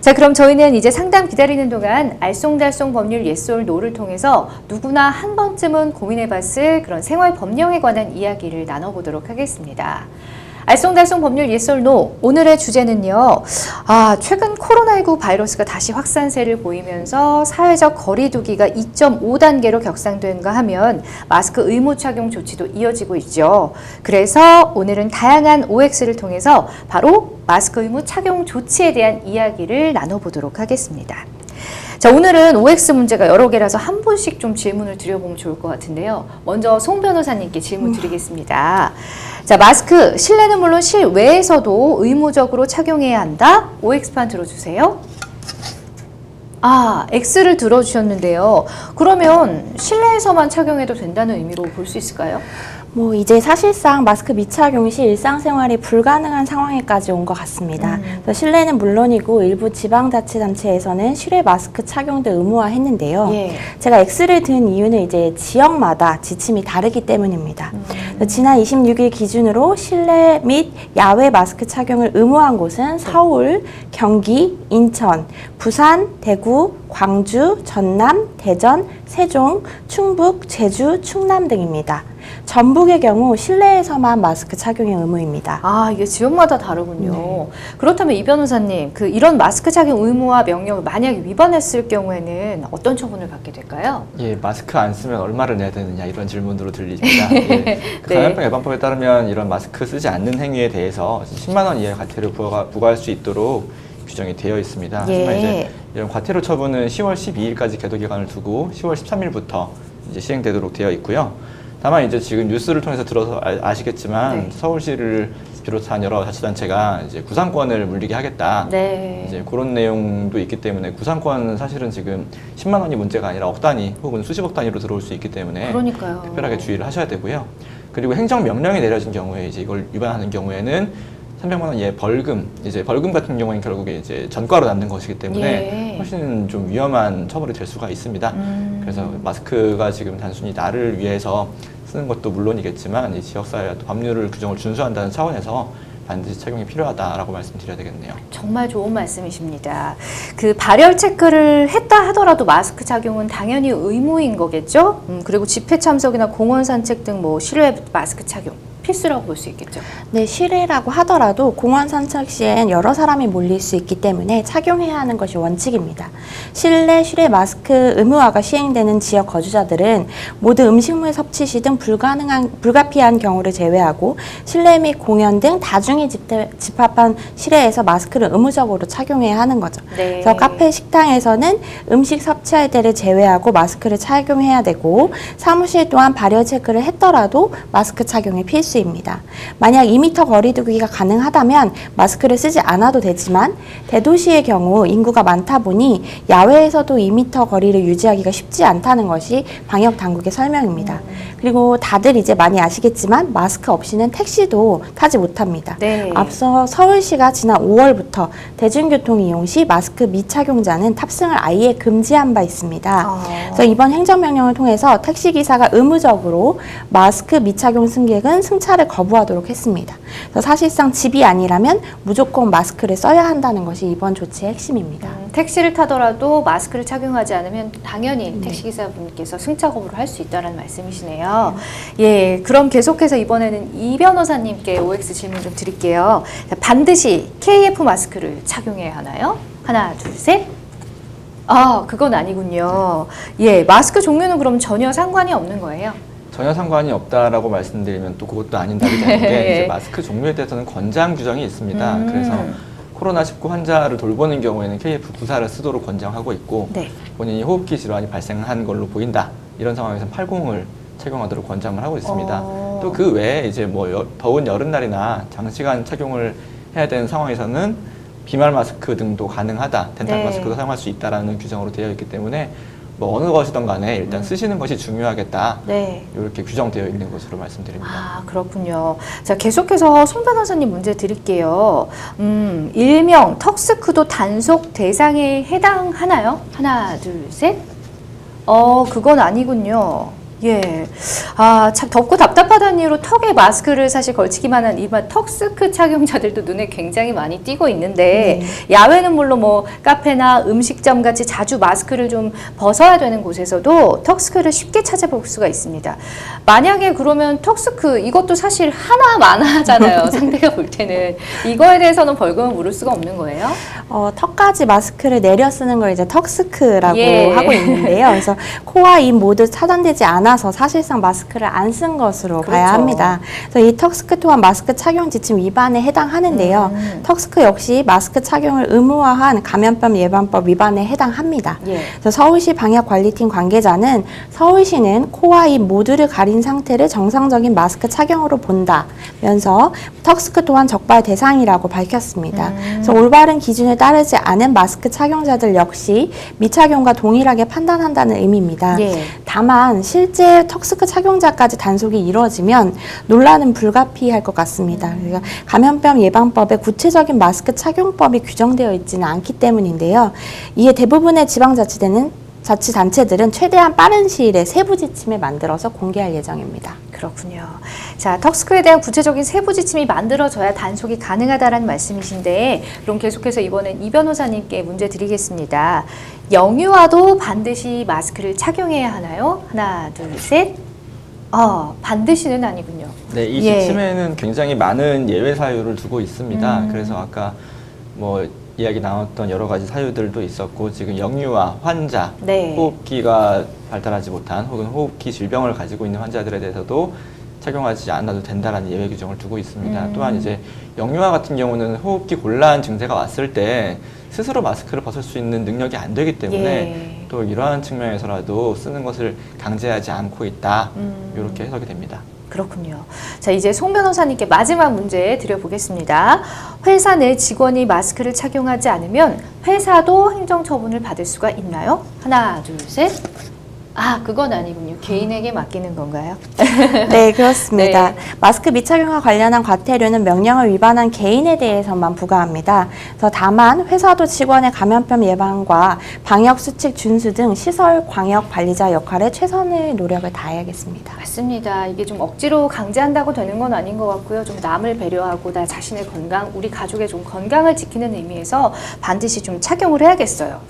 자, 그럼 저희는 이제 상담 기다리는 동안 알쏭달쏭 법률 yes or no를 통해서 누구나 한 번쯤은 고민해봤을 그런 생활 법령에 관한 이야기를 나눠보도록 하겠습니다. 알쏭달쏭 법률 yes or no. 오늘의 주제는요. 최근 코로나19 바이러스가 다시 확산세를 보이면서 사회적 거리두기가 2.5단계로 격상된가 하면 마스크 의무 착용 조치도 이어지고 있죠. 그래서 오늘은 다양한 OX를 통해서 바로 마스크 의무 착용 조치에 대한 이야기를 나눠보도록 하겠습니다. 자, 오늘은 OX 문제가 여러 개라서 한 분씩 좀 질문을 드려보면 좋을 것 같은데요. 먼저 송 변호사님께 질문 드리겠습니다. 자, 마스크 실내는 물론 실외에서도 의무적으로 착용해야 한다. OX판 들어주세요. X를 들어주셨는데요. 그러면 실내에서만 착용해도 된다는 의미로 볼 수 있을까요? 이제 사실상 마스크 미착용 시 일상생활이 불가능한 상황에까지 온 것 같습니다. 실내는 물론이고 일부 지방자치단체에서는 실외 마스크 착용도 의무화했는데요. 예. 제가 X를 든 이유는 이제 지역마다 지침이 다르기 때문입니다. 지난 26일 기준으로 실내 및 야외 마스크 착용을 의무화한 곳은 서울, 경기, 인천, 부산, 대구, 광주, 전남, 대전, 세종, 충북, 제주, 충남 등입니다. 전북의 경우 실내에서만 마스크 착용이 의무입니다. 이게 지역마다 다르군요. 네. 그렇다면 이 변호사님, 이런 마스크 착용 의무화 명령을 만약에 위반했을 경우에는 어떤 처분을 받게 될까요? 예, 마스크 안 쓰면 얼마를 내야 되느냐 이런 질문으로 들립니다. 예, 감염병 예방법에 따르면 이런 마스크 쓰지 않는 행위에 대해서 10만 원 이하의 과태료 부과할 수 있도록 규정이 되어 있습니다. 예. 하지만 이제 이런 과태료 처분은 10월 12일까지 계도 기간을 두고 10월 13일부터 이제 시행되도록 되어 있고요. 다만 이제 지금 뉴스를 통해서 들어서 아시겠지만 네. 서울시를 비롯한 여러 자치단체가 이제 구상권을 물리게 하겠다. 네. 이제 그런 내용도 있기 때문에 구상권은 사실은 지금 10만 원이 문제가 아니라 억 단위 혹은 수십억 단위로 들어올 수 있기 때문에 그러니까요. 특별하게 주의를 하셔야 되고요. 그리고 행정명령이 내려진 경우에 이제 이걸 위반하는 경우에는 300만 원 이하의 벌금, 이제 벌금 같은 경우에는 결국에 이제 전과로 남는 것이기 때문에 훨씬 좀 위험한 처벌이 될 수가 있습니다. 그래서 마스크가 지금 단순히 나를 위해서 쓰는 것도 물론이겠지만 이 지역사회와 또 법률을 규정을 준수한다는 차원에서 반드시 착용이 필요하다라고 말씀드려야 되겠네요. 정말 좋은 말씀이십니다. 발열 체크를 했다 하더라도 마스크 착용은 당연히 의무인 거겠죠? 그리고 집회 참석이나 공원 산책 등 실외 마스크 착용 필수라고 볼 수 있겠죠. 네, 실외라고 하더라도 공원 산책 시엔 여러 사람이 몰릴 수 있기 때문에 착용해야 하는 것이 원칙입니다. 실내 마스크 의무화가 시행되는 지역 거주자들은 모두 음식물 섭취 시 등 불가피한 경우를 제외하고 실내 및 공연 등 다중이 집합한 실외에서 마스크를 의무적으로 착용해야 하는 거죠. 네. 그래서 카페, 식당에서는 음식 섭취할 때를 제외하고 마스크를 착용해야 되고 사무실 또한 발열 체크를 했더라도 마스크 착용이 필수입니다. 만약 2m 거리두기가 가능하다면 마스크를 쓰지 않아도 되지만 대도시의 경우 인구가 많다 보니 야외에서도 2m 거리를 유지하기가 쉽지 않다는 것이 방역 당국의 설명입니다. 그리고 다들 이제 많이 아시겠지만 마스크 없이는 택시도 타지 못합니다. 네. 앞서 서울시가 지난 5월부터 대중교통 이용 시 마스크 미착용자는 탑승을 아예 금지한 바 있습니다. 그래서 이번 행정명령을 통해서 택시기사가 의무적으로 마스크 미착용 승객은 승차를 거부하도록 했습니다. 그래서 사실상 집이 아니라면 무조건 마스크를 써야 한다는 것이 이번 조치의 핵심입니다. 택시를 타더라도 마스크를 착용하지 않으면 당연히 택시기사분께서 승차 거부를 할 수 있다는 말씀이시네요. 예, 그럼 계속해서 이번에는 이 변호사님께 OX 질문 좀 드릴게요. 자, 반드시 KF 마스크를 착용해야 하나요? 하나, 둘, 셋. 그건 아니군요. 예, 마스크 종류는 그럼 전혀 상관이 없는 거예요? 전혀 상관이 없다라고 말씀드리면 또 그것도 아닌 답이 되는 게 이제 마스크 종류에 대해서는 권장 규정이 있습니다. 그래서 코로나19 환자를 돌보는 경우에는 KF94를 쓰도록 권장하고 있고 본인이 호흡기 질환이 발생한 걸로 보인다 이런 상황에서는 80을 착용하도록 권장을 하고 있습니다. 또 그 외에 이제 더운 여름날이나 장시간 착용을 해야 되는 상황에서는 비말 마스크 등도 가능하다, 덴탈 마스크도 사용할 수 있다라는 규정으로 되어 있기 때문에 어느 것이든 간에 일단 쓰시는 것이 중요하겠다. 이렇게 규정되어 있는 것으로 말씀드립니다. 그렇군요. 자, 계속해서 송 변호사님 문제 드릴게요. 일명 턱스크도 단속 대상에 해당하나요? 하나, 둘, 셋. 그건 아니군요. 예. 아, 참 덥고 답답하다는 이유로 턱에 마스크를 사실 걸치기만 한 일반 턱스크 착용자들도 눈에 굉장히 많이 띄고 있는데 야외는 물론 뭐 카페나 음식점 같이 자주 마스크를 좀 벗어야 되는 곳에서도 턱스크를 쉽게 찾아볼 수가 있습니다. 만약에 그러면 턱스크 이것도 사실 하나만 하잖아요. 상대가 볼 때는. 이거에 대해서는 벌금을 물을 수가 없는 거예요? 턱까지 마스크를 내려 쓰는 걸 이제 턱스크라고 예. 하고 있는데요. 그래서 코와 입 모두 차단되지 않아서 사실상 마스크를 안 쓴 것으로 그렇죠. 봐야 합니다. 그래서 이 턱스크 또한 마스크 착용 지침 위반에 해당하는데요. 턱스크 역시 마스크 착용을 의무화한 감염병 예방법 위반에 해당합니다. 예. 그래서 서울시 방역관리팀 관계자는 서울시는 코와 입 모두를 가린 상태를 정상적인 마스크 착용으로 본다면서 턱스크 또한 적발 대상이라고 밝혔습니다. 그래서 올바른 기준을 따르지 않은 마스크 착용자들 역시 미착용과 동일하게 판단한다는 의미입니다. 예. 다만 실제 턱스크 착용자까지 단속이 이루어지면 논란은 불가피할 것 같습니다. 그러니까 감염병 예방법에 구체적인 마스크 착용법이 규정되어 있지는 않기 때문인데요. 이에 대부분의 자치단체들은 최대한 빠른 시일에 세부 지침을 만들어서 공개할 예정입니다. 그렇군요. 자, 턱스크에 대한 구체적인 세부 지침이 만들어져야 단속이 가능하다라는 말씀이신데, 그럼 계속해서 이번엔 이 변호사님께 문제 드리겠습니다. 영유아도 반드시 마스크를 착용해야 하나요? 하나, 둘, 셋. 반드시는 아니군요. 네, 이 예. 지침에는 굉장히 많은 예외 사유를 두고 있습니다. 그래서 아까 뭐 이야기 나왔던 여러 가지 사유들도 있었고, 지금 영유아, 환자, 네. 호흡기가 발달하지 못한 혹은 호흡기 질병을 가지고 있는 환자들에 대해서도 착용하지 않아도 된다라는 예외 규정을 두고 있습니다. 또한 이제 영유아 같은 경우는 호흡기 곤란 증세가 왔을 때 스스로 마스크를 벗을 수 있는 능력이 안 되기 때문에 예. 또 이러한 측면에서라도 쓰는 것을 강제하지 않고 있다. 이렇게 해석이 됩니다. 그렇군요. 자, 이제 송 변호사님께 마지막 문제 드려보겠습니다. 회사 내 직원이 마스크를 착용하지 않으면 회사도 행정처분을 받을 수가 있나요? 하나, 둘, 셋. 그건 아니군요. 개인에게 맡기는 건가요? 네, 그렇습니다. 네. 마스크 미착용과 관련한 과태료는 명령을 위반한 개인에 대해서만 부과합니다. 그래서 다만 회사도 직원의 감염병 예방과 방역수칙 준수 등 시설 광역 관리자 역할에 최선의 노력을 다해야겠습니다. 맞습니다. 이게 좀 억지로 강제한다고 되는 건 아닌 것 같고요. 좀 남을 배려하고 나 자신의 건강, 우리 가족의 좀 건강을 지키는 의미에서 반드시 좀 착용을 해야겠어요.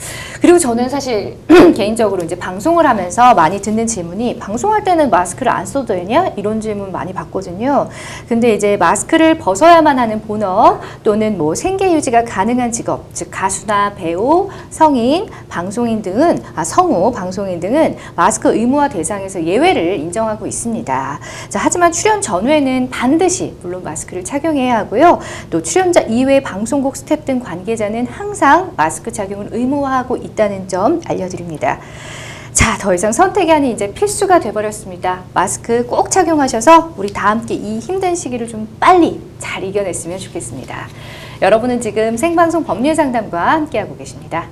그리고 저는 사실 개인적으로 이제 방송을 하면서 많이 듣는 질문이 방송할 때는 마스크를 안 써도 되냐? 이런 질문 많이 받거든요. 근데 이제 마스크를 벗어야만 하는 본업 또는 뭐 생계 유지가 가능한 직업, 즉 가수나 배우, 성인, 방송인 등은 성우, 방송인 등은 마스크 의무화 대상에서 예외를 인정하고 있습니다. 자, 하지만 출연 전후에는 반드시 물론 마스크를 착용해야 하고요. 또 출연자 이외 방송국 스태프 등 관계자는 항상 마스크 착용을 의무화하고 있다는 점 알려드립니다. 자, 더 이상 선택이 아닌 이제 필수가 돼버렸습니다. 마스크 꼭 착용하셔서 우리 다 함께 이 힘든 시기를 좀 빨리 잘 이겨냈으면 좋겠습니다. 여러분은 지금 생방송 법률상담과 함께하고 계십니다.